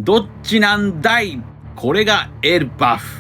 どっちなんだい？これがエルバフ。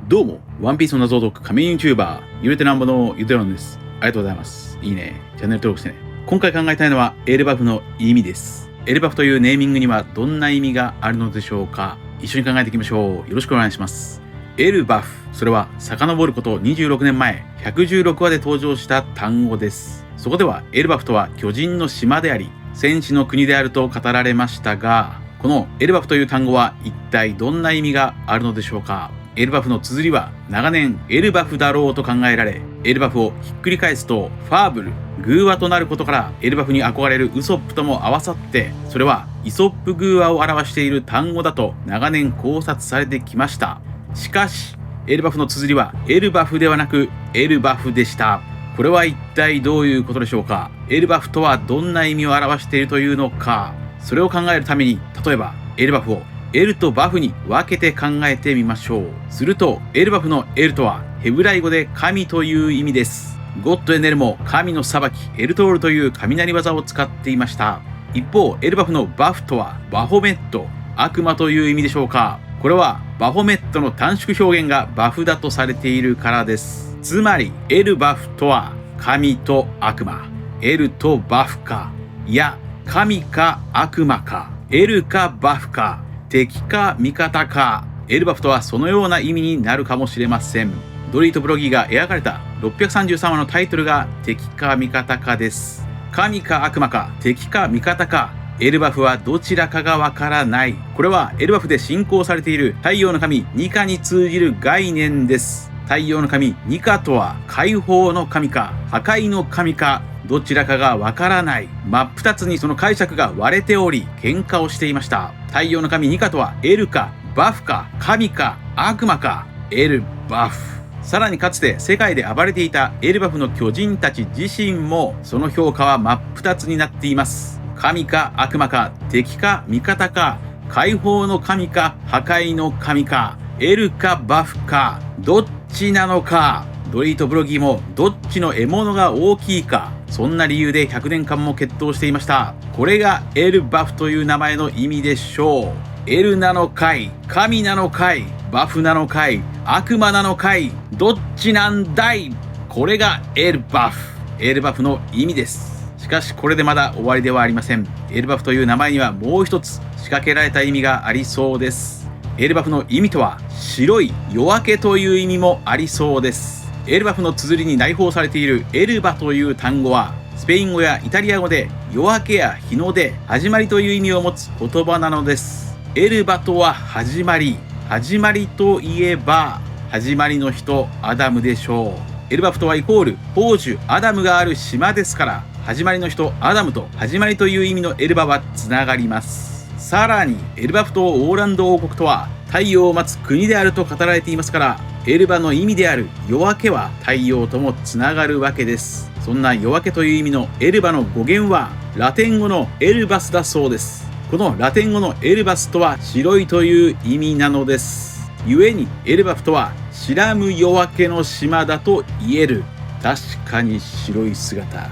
どうも、ワンピースの謎を解く仮面 YouTuber、ゆれてなんぼのゆでろんです。ありがとうございます。いいね。チャンネル登録してね。今回考えたいのはエルバフの意味です。エルバフというネーミングにはどんな意味があるのでしょうか。一緒に考えていきましょう。よろしくお願いします。エルバフ、それは遡ること26年前、116話で登場した単語です。そこではエルバフとは巨人の島であり、戦士の国であると語られましたが、このエルバフという単語は一体どんな意味があるのでしょうか。エルバフの綴りは長年エルバフだろうと考えられ、エルバフをひっくり返すとファーブル、寓話となることからエルバフに憧れるウソップとも合わさって、それはイソップ寓話を表している単語だと長年考察されてきました。しかしエルバフの綴りはエルバフではなくエルバフでした。これは一体どういうことでしょうか。エルバフとはどんな意味を表しているというのか。それを考えるために、例えばエルバフをエルとバフに分けて考えてみましょう。するとエルバフのエルとはヘブライ語で神という意味です。ゴッドエネルも神の裁きエルトールという雷技を使っていました。一方エルバフのバフとはバホメット、悪魔という意味でしょうか。これはバホメットの短縮表現がバフだとされているからです。つまりエルバフとは神と悪魔、エルとバフか、いや神か悪魔か、エルかバフか、敵か味方か。エルバフとはそのような意味になるかもしれません。ドリーとブロギーが描かれた633話のタイトルが敵か味方かです。神か悪魔か敵か味方か、エルバフはどちらかがわからない。これはエルバフで信仰されている太陽の神ニカに通じる概念です。太陽の神ニカとは解放の神か破壊の神か、どちらかがわからない。真っ二つにその解釈が割れており、喧嘩をしていました。太陽の神ニカとはエルかバフか神か悪魔か、エルバフ。さらにかつて世界で暴れていたエルバフの巨人たち自身もその評価は真っ二つになっています。神か悪魔か敵か味方か、解放の神か破壊の神か、エルかバフか、どっちなのか。ドリーとブロギーもどっちの獲物が大きいか、そんな理由で100年間も決闘していました。これがエルバフという名前の意味でしょう。エルなのかい、神なのかい、バフなのかい、悪魔なのかい、どっちなんだい。これがエルバフ。エルバフの意味です。しかしこれでまだ終わりではありません。エルバフという名前にはもう一つ仕掛けられた意味がありそうです。エルバフの意味とは白い夜明けという意味もありそうです。エルバフの綴りに内包されているエルバという単語はスペイン語やイタリア語で夜明けや日の出、始まりという意味を持つ言葉なのです。エルバとは始まり、始まりといえば始まりの人アダムでしょう。エルバフとはイコール宝珠アダムがある島ですから、始まりの人アダムと始まりという意味のエルバはつながります。さらにエルバフとオーランド王国とは太陽を待つ国であると語られていますから、エルバの意味である夜明けは太陽ともつながるわけです。そんな夜明けという意味のエルバの語源はラテン語のエルバスだそうです。このラテン語のエルバスとは白いという意味なのです。故にエルバフとは白む夜明けの島だと言える。確かに白い姿。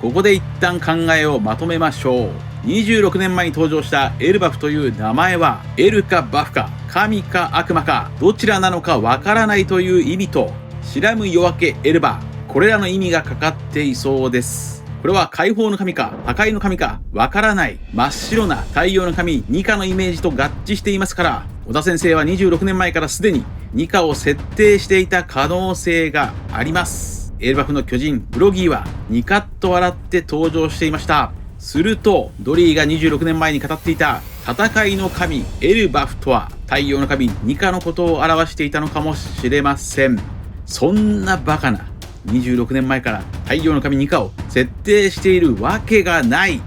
ここで一旦考えをまとめましょう。26年前に登場したエルバフという名前はエルかバフか神か悪魔かどちらなのかわからないという意味と、白む夜明けエルバ、これらの意味がかかっていそうです。これは解放の神か破壊の神かわからない真っ白な太陽の神ニカのイメージと合致していますから、小田先生は26年前からすでにニカを設定していた可能性があります。エルバフの巨人ブロギーはニカッと笑って登場していました。するとドリーが26年前に語っていた戦いの神エルバフとは太陽の神ニカのことを表していたのかもしれません。そんなバカな26年前から太陽の神ニカを設定しているわけがない。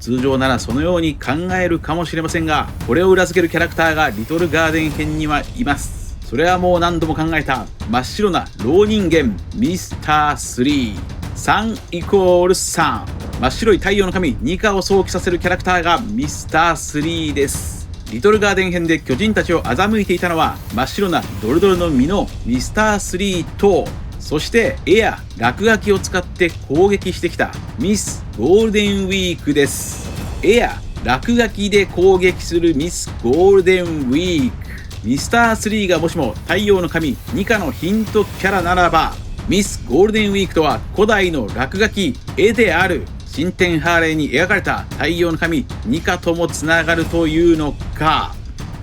通常ならそのように考えるかもしれませんが、これを裏付けるキャラクターがリトルガーデン編にはいます。それはもう何度も考えた真っ白な老人間ミスター3、3イコール3、真っ白い太陽の神ニカを想起させるキャラクターがミスター3です。リトルガーデン編で巨人たちを欺いていたのは真っ白なドルドルの実のミスター3と、そして絵や落書きを使って攻撃してきたミスゴールデンウィークです。絵や落書きで攻撃するミスゴールデンウィーク。ミスター3がもしも太陽の神ニカのヒントキャラならば、ミスゴールデンウィークとは古代の落書き絵である神殿ハーレーに描かれた太陽の神ニカともつながるというのか。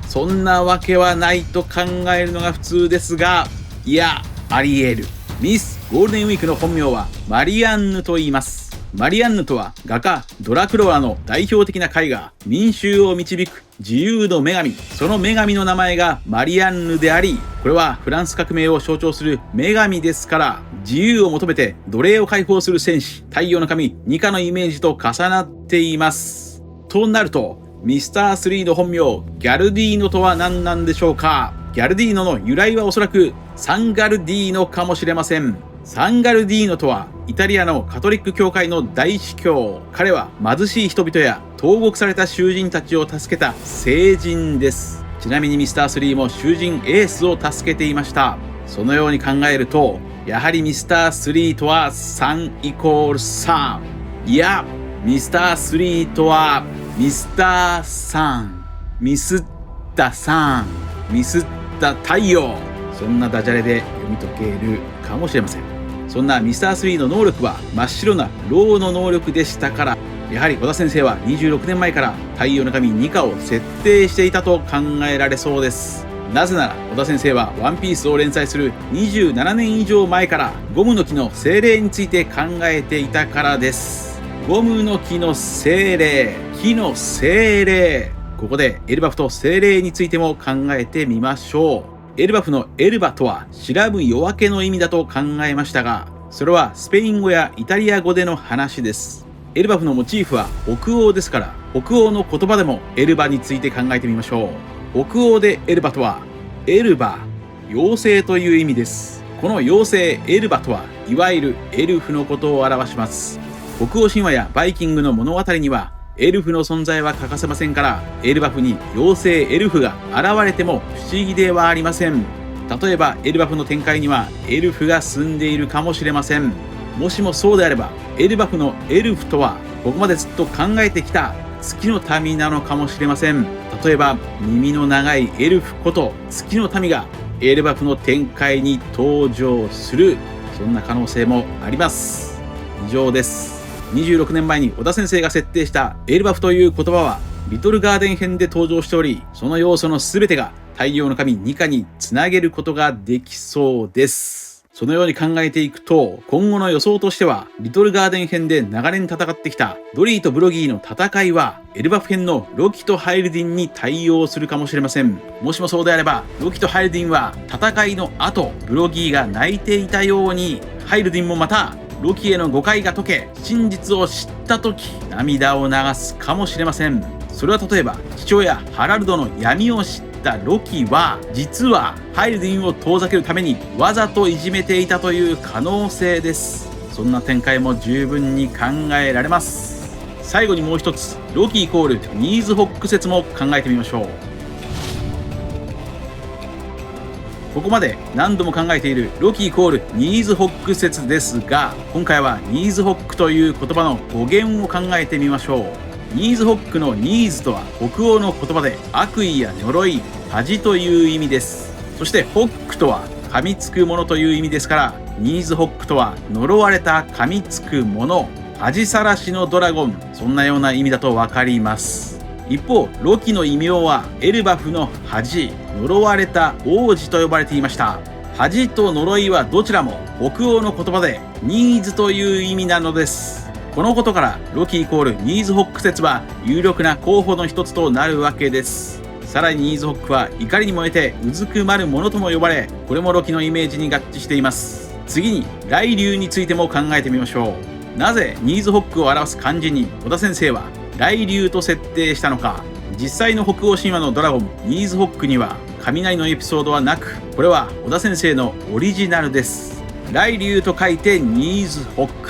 そんなわけはないと考えるのが普通ですが、いや、あり得る。ミスゴールデンウィークの本名はマリアンヌと言います。マリアンヌとは画家ドラクロワの代表的な絵画、民衆を導く自由の女神。その女神の名前がマリアンヌであり、これはフランス革命を象徴する女神ですから、自由を求めて奴隷を解放する戦士、太陽の神ニカのイメージと重なっています。となると、ミスター3の本名ギャルディーノとは何なんでしょうか。ギャルディーノの由来はおそらくサンガルディーノかもしれません。サンガルディーノとはイタリアのカトリック教会の大司教。彼は貧しい人々や投獄された囚人たちを助けた聖人です。ちなみにミスター3も囚人エースを助けていました。そのように考えると、やはりミスター3とは3=3。いや、ミスター3とはミスター3、ミスった3、ミスった太陽。そんなダジャレで読み解けるかもしれません。そんなミスター3の能力は真っ白なローの能力でしたから、やはり小田先生は26年前から太陽の神ニカを設定していたと考えられそうです。なぜなら小田先生はワンピースを連載する27年以上前からゴムの木の精霊について考えていたからです。ゴムの木の精霊、木の精霊。ここでエルバフと精霊についても考えてみましょう。エルバフのエルバとは調ぶ夜明けの意味だと考えましたが、それはスペイン語やイタリア語での話です。エルバフのモチーフは北欧ですから、北欧の言葉でもエルバについて考えてみましょう。北欧でエルバとはエルバ、妖精という意味です。この妖精エルバとはいわゆるエルフのことを表します。北欧神話やバイキングの物語にはエルフの存在は欠かせませんから、エルバフに妖精エルフが現れても不思議ではありません。例えばエルバフの展開にはエルフが住んでいるかもしれません。もしもそうであれば、エルバフのエルフとはここまでずっと考えてきた月の民なのかもしれません。例えば耳の長いエルフこと月の民がエルバフの展開に登場する、そんな可能性もあります。以上です。26年前に小田先生が設定したエルバフという言葉はリトルガーデン編で登場しており、その要素の全てが太陽の神ニカにつなげることができそうです。そのように考えていくと、今後の予想としてはリトルガーデン編で長年戦ってきたドリーとブロギーの戦いはエルバフ編のロキとハイルディンに対応するかもしれません。もしもそうであれば、ロキとハイルディンは戦いの後ブロギーが泣いていたように、ハイルディンもまたロキへの誤解が解け、真実を知った時涙を流すかもしれません。それは例えば父親ハラルドの闇を知ったロキは実はハイルディンを遠ざけるためにわざといじめていたという可能性です。そんな展開も十分に考えられます。最後にもう一つ、ロキイコールニーズホック説も考えてみましょう。ここまで何度も考えているロキイコールニーズホック説ですが、今回はニーズホックという言葉の語源を考えてみましょう。ニーズホックのニーズとは北欧の言葉で悪意や呪い、恥という意味です。そしてホックとは噛みつくものという意味ですから、ニーズホックとは呪われた噛みつくもの、恥さらしのドラゴン、そんなような意味だとわかります。一方、ロキの異名はエルバフの恥、呪われた王子と呼ばれていました。恥と呪いはどちらも北欧の言葉でニーズという意味なのです。このことからロキイコールニーズホック説は有力な候補の一つとなるわけです。さらにニーズホックは怒りに燃えてうずくまるものとも呼ばれ、これもロキのイメージに合致しています。次に雷竜についても考えてみましょう。なぜニーズホックを表す漢字に小田先生は雷竜と設定したのか。実際の北欧神話のドラゴンニーズホックには雷のエピソードはなく、これは小田先生のオリジナルです。雷竜と書いてニーズホック、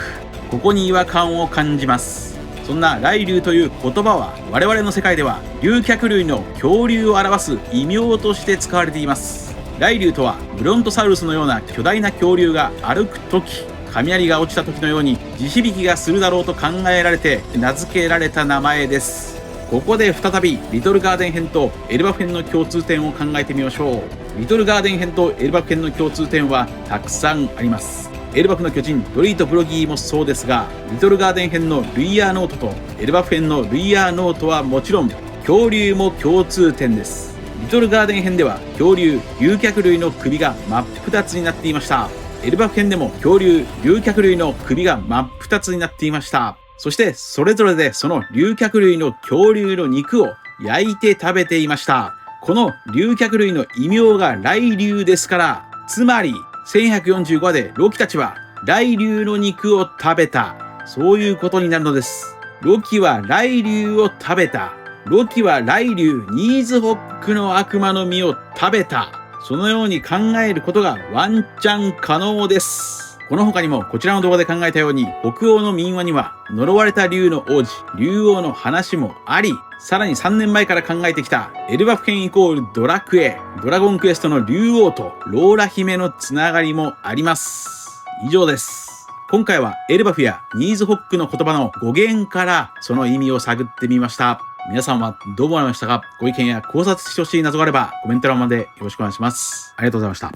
ここに違和感を感じます。そんな雷竜という言葉は我々の世界では竜脚類の恐竜を表す異名として使われています。雷竜とはブロントサウルスのような巨大な恐竜が歩く時、雷が落ちた時のように地響きがするだろうと考えられて名付けられた名前です。ここで再びリトルガーデン編とエルバフ編の共通点を考えてみましょう。リトルガーデン編とエルバフ編の共通点はたくさんあります。エルバフの巨人ドリート・ブロギーもそうですが、リトルガーデン編のルイヤーノートとエルバフ編のルイヤーノートはもちろん恐竜も共通点です。リトルガーデン編では恐竜竜脚類の首が真っ二つになっていました。エルバフ編でも恐竜竜脚類の首が真っ二つになっていました。そしてそれぞれでその竜脚類の恐竜の肉を焼いて食べていました。この竜脚類の異名が雷竜ですから、つまり1145話でロキたちは雷竜の肉を食べた、そういうことになるのです。ロキは雷竜を食べた。ロキは雷竜ニーズホックの悪魔の実を食べた。そのように考えることがワンチャン可能です。この他にもこちらの動画で考えたように、北欧の民話には呪われた竜の王子、竜王の話もあり、さらに3年前から考えてきたエルバフ編イコールドラクエ、ドラゴンクエストの竜王とローラ姫のつながりもあります。以上です。今回はエルバフやニーズホックの言葉の語源からその意味を探ってみました。皆さんはどう思われましたか？ご意見や考察してほしい謎があればコメント欄までよろしくお願いします。ありがとうございました。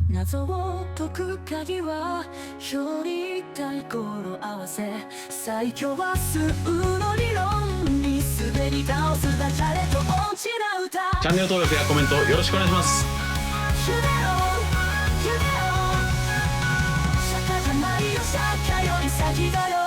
謎を解く鍵は表裏対語呂合わせ、最強は数の理論に滑り倒すダジャレと落ちな歌。チャンネル登録やコメントよろしくお願いします。夢を釈迦じゃないよ、釈迦より先だよ。